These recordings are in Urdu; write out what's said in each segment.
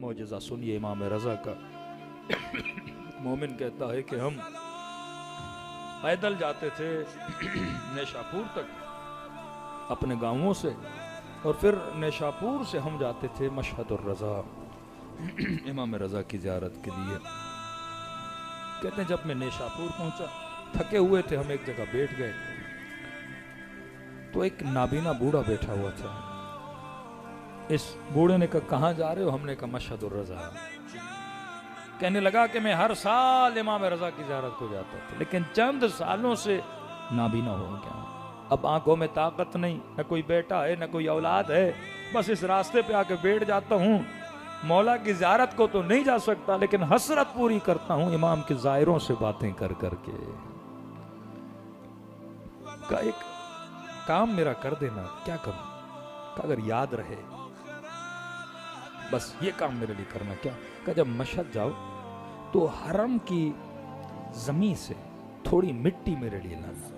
معجزہ سنیے امام رضا کا۔ مومن کہتا ہے کہ ہم پیدل جاتے تھے نیشاپور تک اپنے گاؤں سے، اور پھر نیشاپور سے ہم جاتے تھے مشہد الرضا امام رضا کی زیارت کے لیے۔ کہتے ہیں جب میں نیشاپور پہنچا، تھکے ہوئے تھے، ہم ایک جگہ بیٹھ گئے تو ایک نابینا بوڑھا بیٹھا ہوا تھا۔ اس بوڑھے نے کہا کہاں جا رہے ہو؟ ہم نے کہا مشہد الرضا۔ کہنے لگا کہ میں ہر سال امام رضا کی زیارت کو جاتا تھا، لیکن چند سالوں سے نابینا ہو گیا، اب آنکھوں میں طاقت نہیں، نہ کوئی بیٹا ہے نہ کوئی اولاد ہے، بس اس راستے پہ آ کے بیٹھ جاتا ہوں، مولا کی زیارت کو تو نہیں جا سکتا لیکن حسرت پوری کرتا ہوں امام کے زائروں سے باتیں کر کر کے۔ کہ ایک کام میرا کر دینا۔ کیا کروں؟ کہ اگر یاد رہے بس یہ کام میرے لیے کرنا۔ کیا؟ کہ جب مشہد جاؤ تو حرم کی زمین سے تھوڑی مٹی میرے لیے لانا،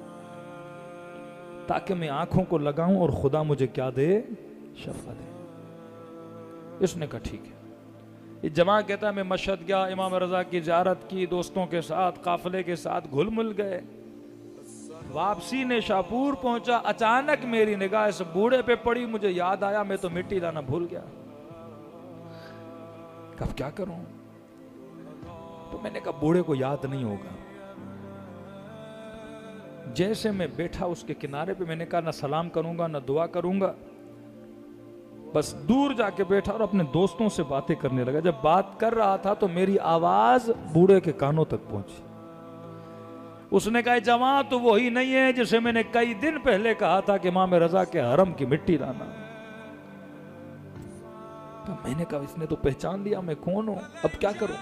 تاکہ میں آنکھوں کو لگاؤں اور خدا مجھے کیا دے؟ شفا دے۔ اس نے کہا ٹھیک ہے۔ یہ جماع کہتا ہے میں مشہد گیا، امام رضا کی زیارت کی، دوستوں کے ساتھ قافلے کے ساتھ گھل مل گئے، واپسی نیشاپور پہنچا، اچانک میری نگاہ اس بوڑھے پہ پڑی، مجھے یاد آیا میں تو مٹی لانا بھول گیا، اب کیا کروں؟ تو میں نے کہا بوڑھے کو یاد نہیں ہوگا۔ جیسے میں بیٹھا اس کے کنارے پہ، میں نے کہا نہ سلام کروں گا نہ دعا کروں گا، بس دور جا کے بیٹھا اور اپنے دوستوں سے باتیں کرنے لگا۔ جب بات کر رہا تھا تو میری آواز بوڑھے کے کانوں تک پہنچی۔ اس نے کہا جماع تو وہی نہیں ہے جسے میں نے کئی دن پہلے کہا تھا کہ امام رضا کے حرم کی مٹی لانا۔ تو میں نے کہا اس نے تو پہچان لیا میں کون ہوں، اب کیا کروں؟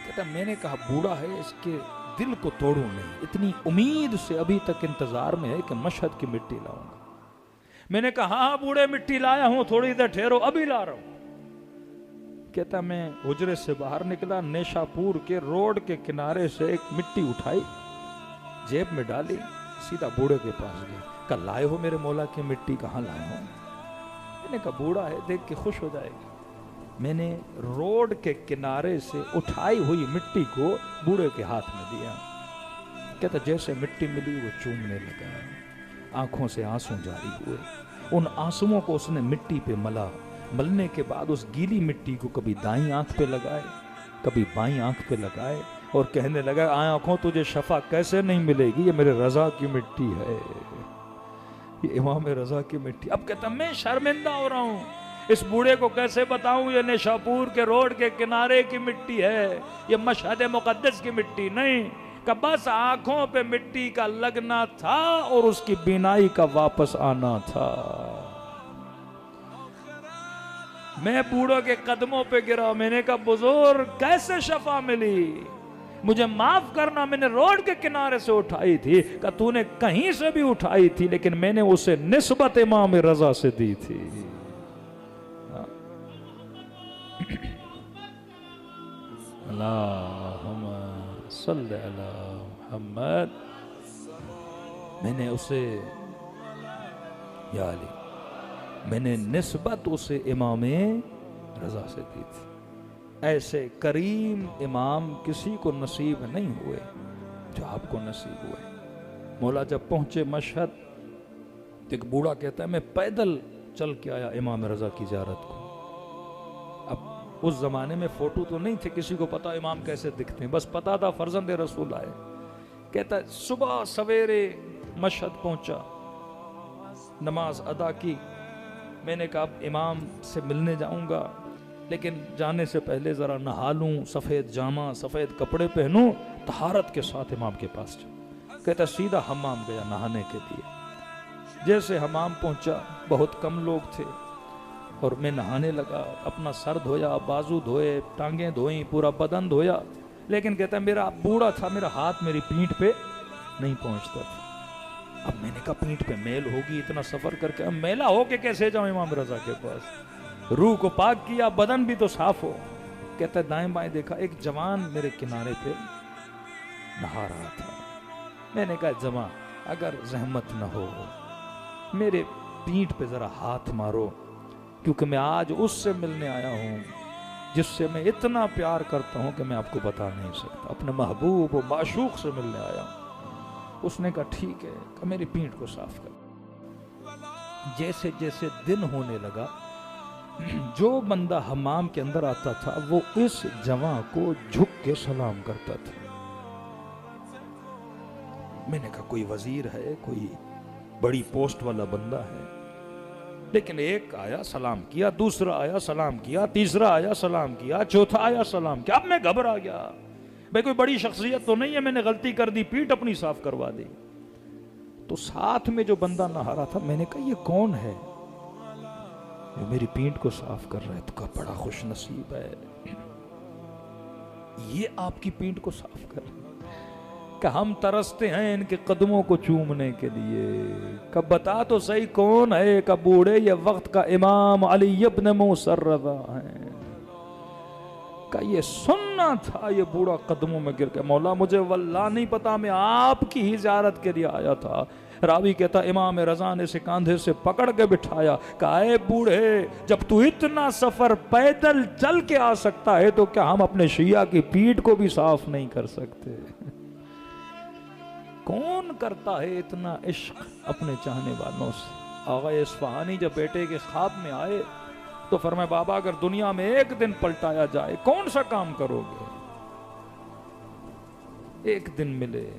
کہتا میں نے کہا بوڑھا ہے، اس کے دل کو توڑوں نہیں، اتنی امید سے ابھی تک انتظار میں ہے کہ مشہد کی مٹی لاؤں گا۔ میں نے کہا ہاں بوڑھے مٹی لایا ہوں، تھوڑی دیر ٹھہرو ابھی لا رہا ہوں۔ کہتا میں حجرے سے باہر نکلا، نیشاپور کے روڈ کے کنارے سے ایک مٹی اٹھائی، جیب میں ڈالی، سیدھا بوڑھے کے پاس گیا، کہا لائے ہو میرے مولا کی مٹی؟ کہاں لائے ہو؟ میں نے کہا بوڑھا ہے دیکھ کے خوش ہو جائے گا۔ میں نے روڈ کے کنارے سے اٹھائی ہوئی مٹی کو بوڑھے کے ہاتھ میں دیا۔ کہتا جیسے مٹی ملی وہ چومنے لگا، آنکھوں سے آنسو جاری ہوئے، ان آنسوؤں کو اس نے مٹی پہ ملا، ملنے کے بعد اس گیلی مٹی کو کبھی دائیں آنکھ پہ لگائے کبھی بائیں آنکھ پہ لگائے، اور کہنے لگا آنکھوں تجھے شفا کیسے نہیں ملے گی، یہ میرے رضا کی مٹی ہے، یہ امام رضا کی مٹی۔ اب کہتا میں شرمندہ ہو رہا ہوں، اس بوڑھے کو کیسے بتاؤں یہ نیشاپور کے روڈ کے کنارے کی مٹی ہے، یہ مشہد مقدس کی مٹی نہیں، کہ بس آنکھوں پہ مٹی کا لگنا تھا اور اس کی بینائی کا واپس آنا تھا۔ میں بوڑھوں کے قدموں پہ گرا، میں نے کہا بزرگ کیسے شفا ملی، مجھے معاف کرنا، میں نے روڈ کے کنارے سے اٹھائی تھی، کہ تو نے کہیں سے بھی اٹھائی تھی لیکن میں نے اسے نسبت امام رضا سے دی تھی۔ اللہم صلی علی محمد، میں نے اسے یا علی، میں نے نسبت اسے امام رضا سے دی تھی۔ ایسے کریم امام کسی کو نصیب نہیں ہوئے جو آپ کو نصیب ہوئے۔ مولا جب پہنچے مشہد، ایک بوڑھا کہتا ہے میں پیدل چل کے آیا امام رضا کی زیارت کو۔ اب اس زمانے میں فوٹو تو نہیں تھے، کسی کو پتا امام کیسے دکھتے ہیں، بس پتا تھا فرزند رسول آئے۔ کہتا ہے صبح سویرے مشہد پہنچا، نماز ادا کی، میں نے کہا اب امام سے ملنے جاؤں گا، لیکن جانے سے پہلے ذرا نہا لوں، سفید جامہ سفید کپڑے پہنوں، طہارت کے ساتھ امام کے پاس جاؤں۔ کہتا سیدھا حمام گیا نہانے کے لیے۔ جیسے حمام پہنچا، بہت کم لوگ تھے، اور میں نہانے لگا، اپنا سر دھویا، بازو دھوئے، ٹانگیں دھوئیں، پورا بدن دھویا، لیکن کہتا میرا بوڑھا تھا، میرا ہاتھ میری پیٹھ پہ نہیں پہنچتا تھا۔ اب میں نے کہا پیٹھ پہ میل ہوگی، اتنا سفر کر کے اب میلا ہو کے کیسے جاؤں امام رضا کے پاس؟ روح کو پاک کیا، بدن بھی تو صاف ہو۔ کہتا ہے دائیں بائیں دیکھا، ایک جوان میرے کنارے پہ نہا رہا تھا۔ میں نے کہا جماع اگر زحمت نہ ہو میرے پیٹھ پہ ذرا ہاتھ مارو، کیونکہ میں آج اس سے ملنے آیا ہوں جس سے میں اتنا پیار کرتا ہوں کہ میں آپ کو بتا نہیں سکتا، اپنے محبوب و معشوق سے ملنے آیا ہوں۔ اس نے کہا ٹھیک ہے، کہ میری پیٹھ کو صاف کر۔ جیسے جیسے دن ہونے لگا، جو بندہ حمام کے اندر آتا تھا وہ اس جوان کو جھک کے سلام کرتا تھا۔ میں نے کہا کوئی وزیر ہے، کوئی بڑی پوسٹ والا بندہ ہے، لیکن ایک آیا سلام کیا، دوسرا آیا سلام کیا، تیسرا آیا سلام کیا، چوتھا آیا سلام کیا۔ اب میں گھبرا گیا، بھئی کوئی بڑی شخصیت تو نہیں ہے، میں نے غلطی کر دی، پیٹھ اپنی صاف کروا دی۔ تو ساتھ میں جو بندہ نہا رہا تھا، میں نے کہا یہ کون ہے جو میری پیٹھ کو صاف کر رہا ہے؟ تو کہا بڑا خوش نصیب ہے، یہ آپ کی پیٹھ کو صاف کر رہا ہے۔ کہ ہم ترستے ہیں ان کے قدموں کو چومنے کے لیے۔ کہ بتا تو صحیح کون ہے؟ کہ بوڑھے یہ وقت کا امام علی ابن موسیٰ رضا ہے۔ کہ یہ سننا تھا، یہ بوڑھا قدموں میں گر کے مولا مجھے واللہ نہیں پتا، میں آپ کی ہی زیارت کے لیے آیا تھا۔ راوی کہتا امام رضا نے اسے کاندھے سے پکڑ کے بٹھایا، کہا اے بوڑھے، جب تو اتنا سفر پیدل چل کے آ سکتا ہے تو کیا ہم اپنے شیعہ کی پیٹھ کو بھی صاف نہیں کر سکتے؟ کون کرتا ہے اتنا عشق اپنے چاہنے والوں سے؟ آغا اصفہانی جب بیٹے کے خواب میں آئے تو فرمایا بابا اگر دنیا میں ایک دن پلٹایا جائے کون سا کام کرو گے؟ ایک دن ملے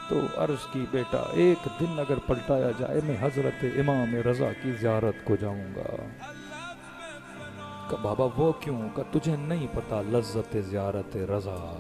تو عرض کی بیٹا ایک دن اگر پلٹایا جائے میں حضرت امام رضا کی زیارت کو جاؤں گا۔ کہ بابا وہ کیوں؟ کہ تجھے نہیں پتا لذت زیارت رضا